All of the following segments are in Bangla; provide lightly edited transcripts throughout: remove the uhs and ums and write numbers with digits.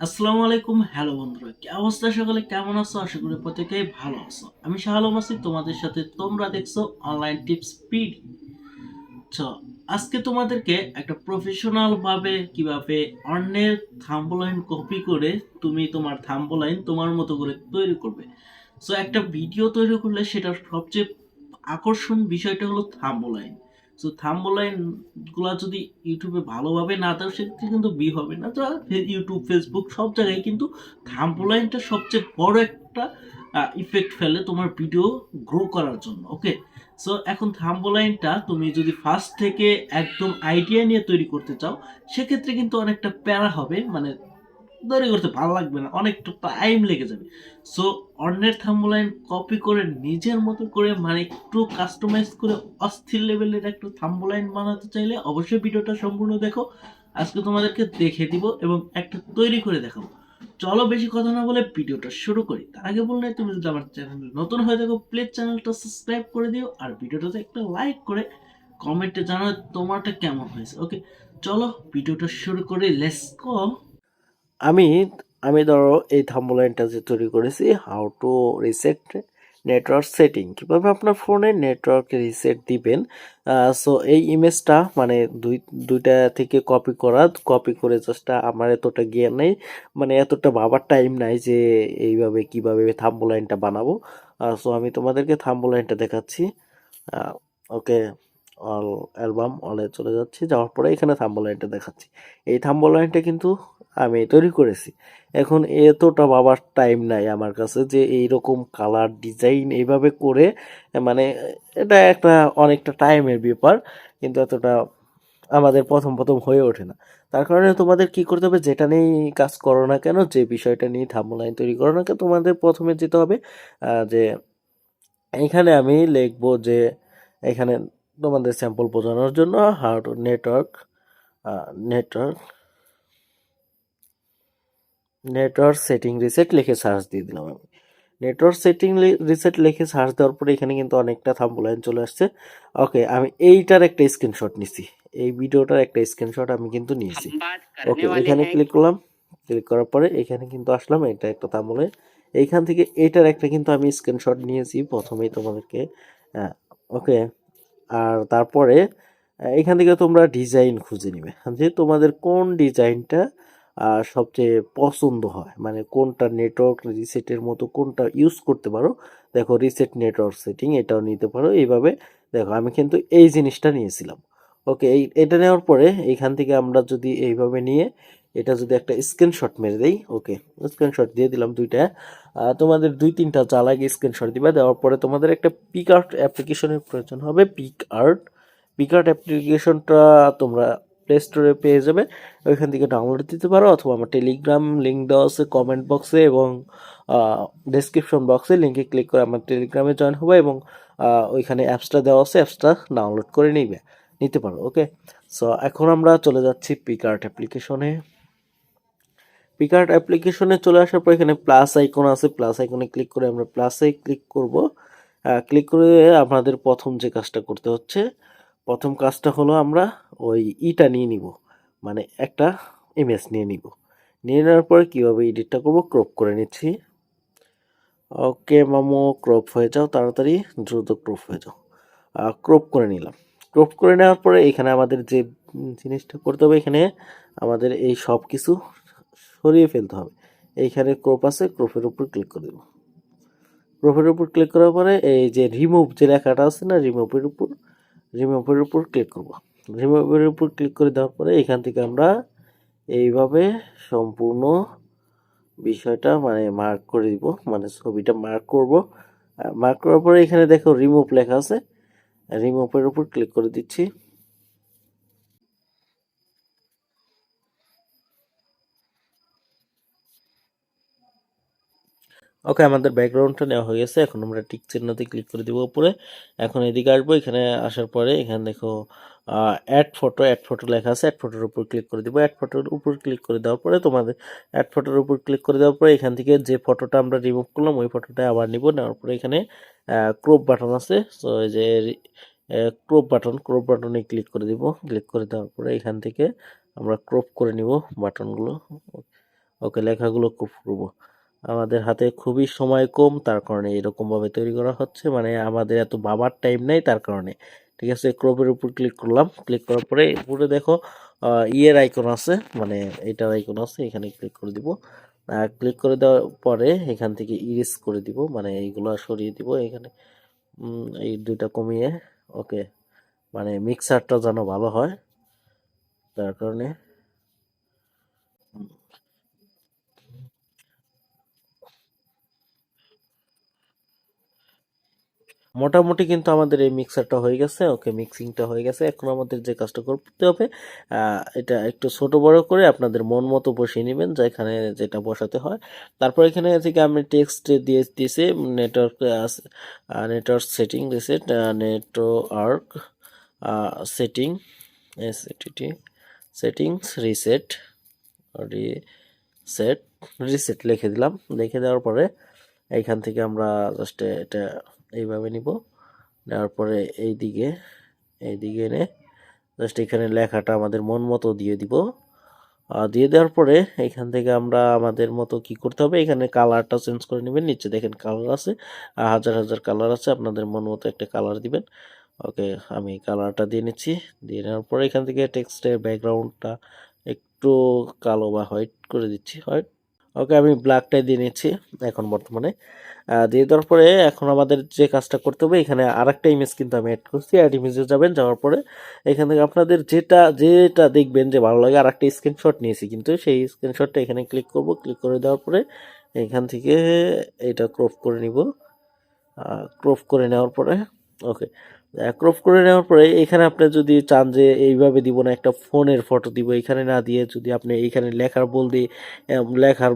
আসসালামু আলাইকুম। হ্যালো বন্ধুরা, কি অবস্থা? সকলে কেমন আছো? আশা করি প্রত্যেকেই ভালো আছো। আমি শাহ আলম আছি তোমাদের সাথে। তোমরা দেখছো অনলাইন টিপস পিড। তো আজকে তোমাদেরকে একটা প্রফেশনাল ভাবে কিভাবে অন্যের থাম্বলাইন কপি করে তুমি তোমার থাম্বলাইন তোমার মতো করে তৈরি করবে। সো একটা ভিডিও তৈরি করলে সেটার সবচেয়ে আকর্ষণ বিষয়টা হলো থাম্বলাইন। সো থাম্বলাইন গুলা যদি ইউটিউবে ভালোভাবে না দাও সেক্ষেত্রে কিন্তু হবে না। তো ইউটিউব, ফেসবুক সব জায়গায় কিন্তু থাম্বলাইনটা সবচেয়ে বড় একটা ইফেক্ট ফেলে তোমার ভিডিও গ্রো করার জন্য। ওকে, সো এখন থাম্বলাইনটা তুমি যদি ফার্স্ট থেকে একদম আইডিয়া নিয়ে তৈরি করতে চাও সেক্ষেত্রে কিন্তু অনেকটা প্যারা হবে, মানে তৈরি করতে ভালো লাগবে না, অনেকটা টাইম লেগে যাবে। সো অন্যের থাম্বলাইন কপি করে নিজের মতো করে, মানে একটু কাস্টমাইজ করে অস্থির লেভেলের একটা থাম্বলাইন বানাতে চাইলে অবশ্যই ভিডিওটা সম্পূর্ণ দেখো। আজকে তোমাদেরকে দেখে দিব এবং একটা তৈরি করে দেখাবো। চলো বেশি কথা না বলে ভিডিওটা শুরু করি। তার আগে বললে, তুমি যদি আমার চ্যানেলে নতুন হয়ে থাকো প্লিজ চ্যানেলটা সাবস্ক্রাইব করে দিও আর ভিডিওটাতে একটা লাইক করে কমেন্টে জানাও তোমারটা কেমন হয়েছে। ওকে, চলো ভিডিওটা শুরু করি, লেটস গো। আমি আমি ধরো এই থাম্বলাইনটা যে তৈরি করেছি, how to reset network setting, কিভাবে আপনার ফোনে নেটওয়ার্ক রিসেট দিবেন। সো এই ইমেজটা মানে দুইটা থেকে কপি করে জাস্ট আমার এতটা জ্ঞান নেই, মানে এতটা ভাবার টাইম নাই যে এইভাবে কিভাবে থাম্বলাইনটা বানাবো। সো আমি তোমাদেরকে থাম্বলাইনটা দেখাচ্ছি। ওকে, অল অ্যালবাম অলে চলে যাচ্ছি, যাওয়ার পরে এখানে থাম্বলাইনটা দেখাচ্ছি। এই থাম্বলাইনটা কিন্তু আমি তৈরি করেছি। এখন এতটা বাবার টাইম নাই আমার কাছে যে এইরকম কালার ডিজাইন এইভাবে করে, মানে এটা একটা অনেকটা টাইমের ব্যাপার, কিন্তু এতটা আমাদের প্রথম প্রথম হয়ে ওঠে না। তার কারণে তোমাদের কি করতে হবে, যেটা নিয়ে কাজ করো না কেন, যে বিষয়টা নিয়ে থাম্বলাইন তৈরি করো না কেন, তোমাদের প্রথমে যেতে হবে যে এখানে আমি লিখবো যে এখানে তোমাদের স্যাম্পল বোঝানোর জন্য how to network network network setting reset লিখে সার্চ দিয়ে দিলাম। আমি নেটওয়ার্ক সেটিং রিসেট লিখে সার্চ দেওয়ার পরে এখানে কিন্তু অনেকটা থাম্বলাইন চলে আসছে। ওকে, আমি এইটার একটা স্ক্রিনশট নিছি, এই ভিডিওটার একটা স্ক্রিনশট আমি কিন্তু নিয়েছি। ওকে, এখানে ক্লিক করলাম, ক্লিক করার পরে এখানে কিন্তু আসলাম, এটা একটা থাম্বলাইন। এইখান থেকে এটার একটা কিন্তু আমি স্ক্রিনশট নিয়েছি প্রথমেই তোমাদেরকে। ওকে, আর তারপরে এখান থেকে তোমরা ডিজাইন খুঁজে নিবে যে তোমাদের কোন ডিজাইনটা সবচেয়ে পছন্দ হয়, মানে কোনটা নেটওয়ার্ক রিসেটের মতো কোনটা ইউজ করতে পারো। দেখো রিসেট নেটওয়ার্ক সেটিং, এটাও নিতে পারো এইভাবে। দেখো আমি কিন্তু এই জিনিসটা নিয়েছিলাম। ওকে, এটা নেওয়ার পরে এইখান থেকে আমরা যদি এইভাবে নিয়ে এটা যদি একটা স্ক্রিনশট মেরে দেই। ওকে, স্ক্রিনশট দিয়ে দিলাম দুইটা। তোমাদের দুই তিনটা যা লাগে স্ক্রিনশট দিবা, দেওয়ার পরে তোমাদের একটা পিক আর্ট অ্যাপ্লিকেশনের প্রয়োজন হবে। পিক আর্ট অ্যাপ্লিকেশনটা তোমরা প্লে স্টোরে পেয়ে যাবে, ওইখান থেকে ডাউনলোড দিতে পারো, অথবা আমার টেলিগ্রাম লিঙ্ক দেওয়া আছে কমেন্ট বক্সে এবং ডেসক্রিপশন বক্সে, লিঙ্কে ক্লিক করে আমার টেলিগ্রামে জয়েন হবে এবং ওইখানে অ্যাপসটা দেওয়া আছে, অ্যাপসটা ডাউনলোড করে নিতে পারো। ওকে, সো এখন আমরা চলে যাচ্ছি পিক আর্ট অ্যাপ্লিকেশনে। পিক আর্ট অ্যাপ্লিকেশনে চলে আসার পর এখানে প্লাস আইকন আছে, প্লাস আইকনে ক্লিক করে আমরা প্লাসে ক্লিক করব। ক্লিক করে আপনাদের প্রথম যে কাজটা করতে হচ্ছে, প্রথম কাজটা হলো আমরা ওই ইটা নিয়ে নিব, মানে একটা ইমেজ নিয়ে নিব। নিয়ে নেওয়ার পরে কীভাবে এডিটটা করব, ক্রপ করে নিচ্ছি। ওকে মামু, ক্রপ হয়ে যাও, তাড়াতাড়ি দ্রুত ক্রপ হয়ে যাও। ক্রপ করে নিলাম। ক্রপ করে নেওয়ার পরে এখানে আমাদের যে জিনিসটা করতে হবে, এখানে আমাদের এই সব কিছু সরিয়ে ফেলতে হবে। এইখানে ক্রপ আছে, ক্রপের উপর ক্লিক করে দেব। ক্রপের উপর ক্লিক করার পরে এই যে রিমুভ যে লেখাটা আছে না, রিমুভের উপর ক্লিক করব। রিমুভের উপর ক্লিক করে দেওয়ার পরে এখান থেকে আমরা এইভাবে সম্পূর্ণ বিষয়টা মানে মার্ক করে দিব, মানে ছবিটা মার্ক করব। মার্ক করার পরে এখানে দেখো রিমুভ লেখা আছে, রিমুভের উপর ক্লিক করে দিচ্ছি। ওকে, আমাদের ব্যাকগ্রাউন্ডটা নেওয়া হয়ে গেছে। এখন আমরা টিক চিহ্নতে ক্লিক করে দিব উপরে। এখন এদিকে আসবো, এখানে আসার পরে এখানে দেখো অ্যাড ফটো লেখা আছে, অ্যাড ফটোর উপর ক্লিক করে দিব। অ্যাড ফটোর উপর ক্লিক করে দেওয়ার পরে তোমাদের অ্যাড ফটোর উপর ক্লিক করে দেওয়ার পরে এখান থেকে যে ফটোটা আমরা রিমুভ করলাম ওই ফটোটা আবার নিব। নেওয়ার পরে এখানে ক্রপ বাটন আছে, সো এই যে ক্রপ বাটনে ক্লিক করে দিব। ক্লিক করে দেওয়ার পরে এখান থেকে আমরা ক্রপ করে নিব বাটনগুলো। ওকে, লেখাগুলো ক্রপ করব। আমাদের হাতে খুবই সময় কম, তার কারণে এরকমভাবে তৈরি করা হচ্ছে, মানে আমাদের এত ভাবার টাইম নেই তার কারণে। ঠিক আছে, ক্রপের উপর ক্লিক করলাম, ক্লিক করার পরে উপরে দেখো ইয়ের আইকন আছে, মানে এটার আইকন আছে, এখানে ক্লিক করে দিব। ক্লিক করে দেওয়ার পরে এখান থেকে ইরেজ করে দিব, মানে এইগুলো সরিয়ে দিব এখানে, এই দুইটা কমিয়ে। ওকে, মানে মিক্সারটা যেন ভালো হয় তার কারণে। মোটামুটি কিন্তু আমাদের এই মিক্সারটা হয়ে গেছে। ওকে, মিক্সিংটা হয়ে গেছে। এখন আমাদের যে কাজটা করতে হবে, এটা একটু ছোট বড় করে আপনাদের মন মতো বসিয়ে নেবেন, যেখানে যেটা বসাতে হয়। তারপর এখানে থেকে আমি টেক্সট দিয়ে দিয়েছি network, network setting reset, network setting, এসএটিটি সেটিংস রিসেট, রিসেট, রিসেট লিখে দিলাম। লিখে দেওয়ার পরে এইখান থেকে আমরা জাস্ট এটা এইভাবে নিব, নেওয়ার পরে এইদিকে এনে জাস্ট এখানে লেখাটা আমাদের মন মতো দিয়ে দিব। দিয়ে দেওয়ার পরে এখান থেকে আমরা আমাদের মতো কি করতে হবে, এখানে কালারটা চেঞ্জ করে নেবেন। নিচে দেখেন কালার আছে, হাজার হাজার কালার আছে, আপনাদের মন মতো একটা কালার দিবেন। ওকে, আমি কালারটা দিয়ে নিচ্ছি। দিয়ে নেওয়ার পরে এখান থেকে টেক্সটের ব্যাকগ্রাউন্ডটা একটু কালো বা হোয়াইট করে দিচ্ছি, হোয়াইট। ওকে, আমি ব্ল্যাকটাই দিয়ে নিচ্ছি এখন বর্তমানে। দিয়ে দেওয়ার পরে এখন আমাদের যে কাজটা করতে হবে, এখানে আরেকটা ইমেজ কিন্তু আমি অ্যাড করছি। অ্যাড ইমেজে যাবেন, যাওয়ার পরে এখান থেকে আপনাদের যেটা যেটা দেখবেন যে ভালো লাগে, আরেকটা স্ক্রিনশট নিয়েছি কিন্তু, সেই স্ক্রিনশটটা এখানে ক্লিক করব। ক্লিক করে দেওয়ার পরে এখান থেকে এটা ক্রপ করে নিব। ক্রপ করে নেওয়ার পরে ওকে, ক্রপ করে নেওয়ার পরে এখানে আপনি যদি চান যে এইভাবে দিব না, একটা ফোনের ফটো দিব, এখানে না দিয়ে যদি আপনি এইখানে লেখার বদলে লেখার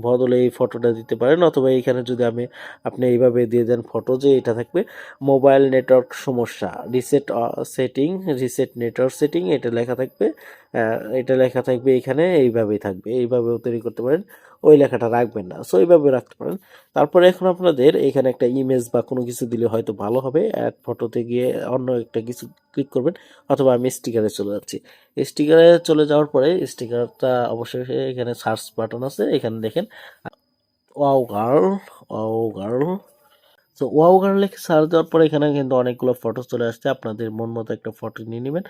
বদলে এই ফটোটা দিতে পারেন, অথবা এইখানে যদি আপনি এইভাবে দিয়ে দেন ফটো, যে এটা থাকবে মোবাইল নেটওয়ার্ক সমস্যা, reset setting, reset network setting, এটা লেখা থাকবে। এটা লেখা থাকবে এখানে, এইভাবেই থাকবে, এইভাবেও তৈরি করতে পারেন। ওই লেখাটা রাখবেন না, সো এইভাবে রাখতে পারেন। তারপরে এখন আপনাদের এখানে একটা ইমেজ বা কোনো কিছু দিলে হয়তো ভালো হবে। অ্যাড ফটোতে গিয়ে অন্য একটা কিছু ক্লিক করবেন, অথবা আমি স্টিকারে চলে যাচ্ছি। স্টিকারে চলে যাওয়ার পরে স্টিকারটা অবশ্যই এখানে সার্চ বাটন আছে, এখানে দেখেন ওয়াও গার্ল, ওয়াও গার্ল। তো ওয়াও গার্ল লিখে সার্চ দেওয়ার পরে এখানে কিন্তু অনেকগুলো ফটো চলে আসছে। আপনাদের মন মতো একটা ফটো নিয়ে নেবেন।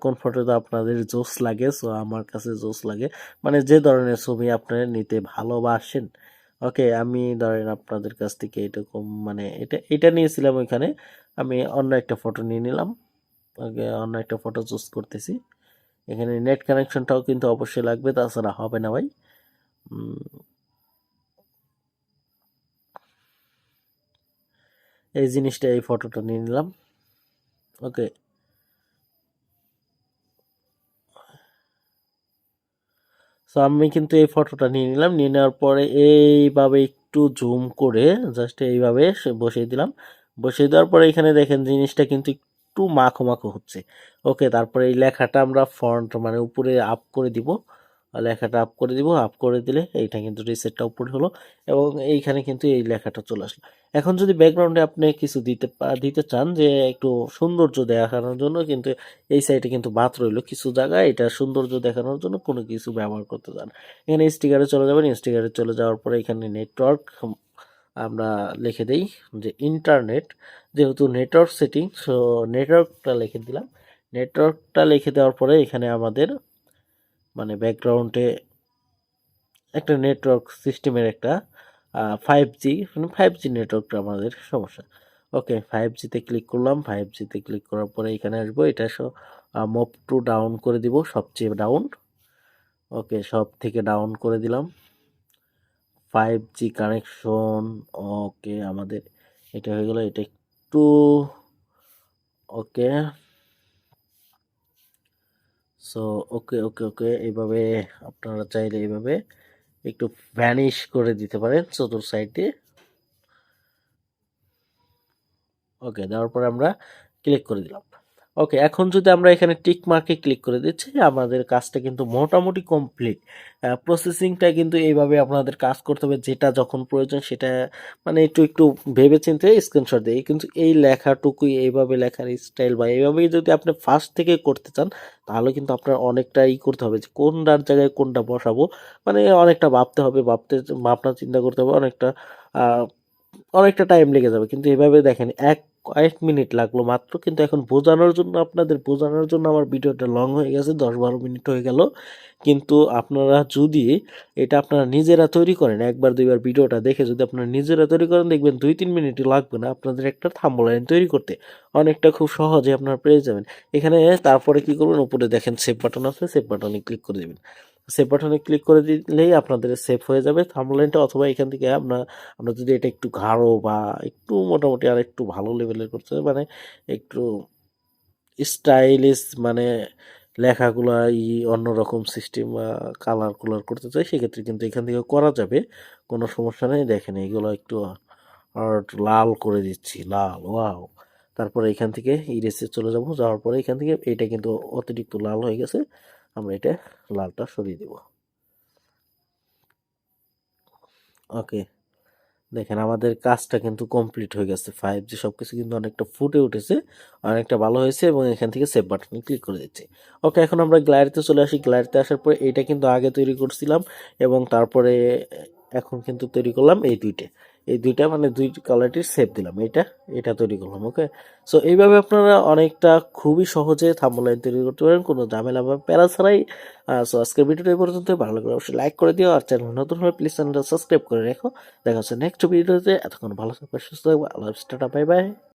কোন ফটোটা আপনাদের জোস লাগে, সো আমার কাছে জোস লাগে, মানে যে ধরনের ছবি আপনারা নিতে ভালোবাসেন। ওকে, আমি ধরেন আপনাদের কাছ থেকে এরকম, মানে এটা এটা নিয়েছিলাম ওইখানে, আমি অন্য একটা ফটো নিয়ে নিলাম। ওকে, অন্য একটা ফটো চুজ করতেছি। এখানে নেট কানেকশনটাও কিন্তু অবশ্যই লাগবে, তাছাড়া হবে না ভাই। এই জিনিসটা, এই ফটোটা নিয়ে নিলাম। ওকে, সো আমি কিন্তু এই ফটোটা নিয়ে নিলাম। নিয়ে নেওয়ার পরে এইভাবে একটু জুম করে জাস্ট এইভাবে বসিয়ে দিলাম। বসিয়ে দেওয়ার পরে এখানে দেখেন জিনিসটা কিন্তু একটু মাখো মাখো হচ্ছে। ওকে, তারপরে এই লেখাটা আমরা ফন্ট মানে উপরে আপ করে দিব। লেখাটা আপ করে দিব, আপ করে দিলে এইটা কিন্তু রিসেটটা উপরে হলো, এবং এইখানে কিন্তু এই লেখাটা চলে আসলো। এখন যদি ব্যাকগ্রাউন্ডে আপনি কিছু দিতে চান, যে একটু সৌন্দর্য দেখানোর জন্য, কিন্তু এই সাইডে কিন্তু বাদ রইলো কিছু জায়গায়, এটা সৌন্দর্য দেখানোর জন্য কোনো কিছু ব্যবহার করতে চান, এখানে স্টিকারে চলে যাবেন। স্টিকারে চলে যাওয়ার পরে এখানে নেটওয়ার্ক আমরা লিখে দেই যে ইন্টারনেট, যেহেতু নেটওয়ার্ক সেটিং, সো নেটওয়ার্কটা লিখে দিলাম। নেটওয়ার্কটা লিখে দেওয়ার পরে এখানে আমাদের মানে ব্যাকগ্রাউন্ডে একটা নেটওয়ার্ক সিস্টেমের একটা 5G, মানে 5G নেটওয়ার্কটা আমাদের সমস্যা। ওকে, 5Gতে ক্লিক করলাম। 5Gতে ক্লিক করার পরে এখানে আসবো, এটা মুভ টু ডাউন করে দিব, সবচেয়ে ডাউন। ওকে, সব থেকে ডাউন করে দিলাম। 5G connection. ওকে, আমাদের এটা হয়ে গেল, এটা একটু ওকে। সো ওকে ওকে ওকে, এইভাবে আপনারা চাইলে এইভাবে একটু ভ্যানিশ করে দিতে পারেন চতুর সাইড দিয়ে। ওকে, দেওয়ার পরে আমরা ক্লিক করে দিলাম। ওকে, এখন যদি আমরা এখানে টিক মার্কে ক্লিক করে দিচ্ছি, আমাদের কাজটা কিন্তু মোটামুটি কমপ্লিট। প্রসেসিংটা কিন্তু এইভাবে আপনাদের কাজ করতে হবে, যেটা যখন প্রয়োজন সেটা মানে একটু একটু ভেবে চিন্তে স্ক্রিনশট দিয়ে, কিন্তু এই লেখাটুকুই এইভাবে লেখার স্টাইল বা এইভাবেই যদি আপনি ফার্স্ট থেকে করতে চান, তাহলে কিন্তু আপনার অনেকটা করতে হবে যে কোনটার জায়গায় কোনটা বসাবো, মানে অনেকটা ভাবতে হবে, ভাবনা চিন্তা করতে হবে, আহ, অনেকটা টাইম লেগে যাবে। কিন্তু এভাবে দেখেন কয়েক মিনিট লাগলো মাত্র, কিন্তু এখন আপনাদের বোঝানোর জন্য আমার ভিডিওটা লং হয়ে গেছে, 10-12 মিনিট হয়ে গেল। কিন্তু আপনারা যদি এটা আপনারা নিজেরা তৈরি করেন, একবার দুইবার ভিডিওটা দেখে যদি আপনারা নিজেরা তৈরি করেন, দেখবেন 2-3 মিনিটই লাগবে না আপনাদের একটা থাম্বনেল তৈরি করতে। অনেকটা খুব সহজে আপনারা পেয়ে যাবেন। এখানে তারপরে কি করবেন, উপরে দেখেন সেভ বাটন আছে, সেভ বাটনে ক্লিক করে দিবেন। সেভ বাটনে ক্লিক করে দিলেই আপনাদের সেভ হয়ে যাবে থাম্বনেলটা। অথবা এখান থেকে আমরা যদি এটা একটু গাঢ় বা একটু মোটামুটি আর একটু ভালো লেভেলের করতে হবে, মানে একটু স্টাইলিশ, মানে লেখাগুলা অন্যরকম সিস্টেম বা কালার কুলার করতে চাই, সেক্ষেত্রে কিন্তু এখান থেকে করা যাবে, কোনো সমস্যা নেই। দেখেন এগুলো একটু আর লাল করে দিচ্ছি, লাল, ওয়াও। তারপরে এখান থেকে ইরেসে চলে যাব, যাওয়ার পরে এখান থেকে এটা কিন্তু অতিরিক্ত লাল হয়ে গেছে, আমরা এটা লালটা সরিয়ে দেব। ওকে, দেখেন আমাদের কাজটা কিন্তু কমপ্লিট হয়ে গেছে, 5G সবকিছু কিন্তু অনেকটা ফুটে উঠেছে, অনেকটা ভালো হয়েছে, এবং এখান থেকে সেভ বাটনে ক্লিক করে দিচ্ছি। ওকে, এখন আমরা গ্যালারিতে চলে আসি। গ্যালারিতে আসার পরে এইটা কিন্তু আগে তৈরি করছিলাম, এবং তারপরে এখন কিন্তু তৈরি করলাম এই দুইটা মানে দুই কোয়ালিটির সেভ দিলাম, এটা তৈরি করলাম। ওকে, সো এইভাবে আপনারা অনেকটা খুবই সহজে থাম্বনেল তৈরি করতে পারেন, কোনো ঝামেলা বা প্যারা ছাড়াই। সো আজকের ভিডিওটা এই পর্যন্ত, ভালো করে অবশ্যই লাইক করে দিও, আর চ্যানেল নতুন হলে প্লিজ চ্যানেলটা সাবস্ক্রাইব করে রেখো। দেখা হচ্ছে নেক্সট ভিডিওতে। এতক্ষণ ভালো থাকবে, সুস্থ থাকবে, আল্লাহ হাফেজ, টাটা, বাই বাই।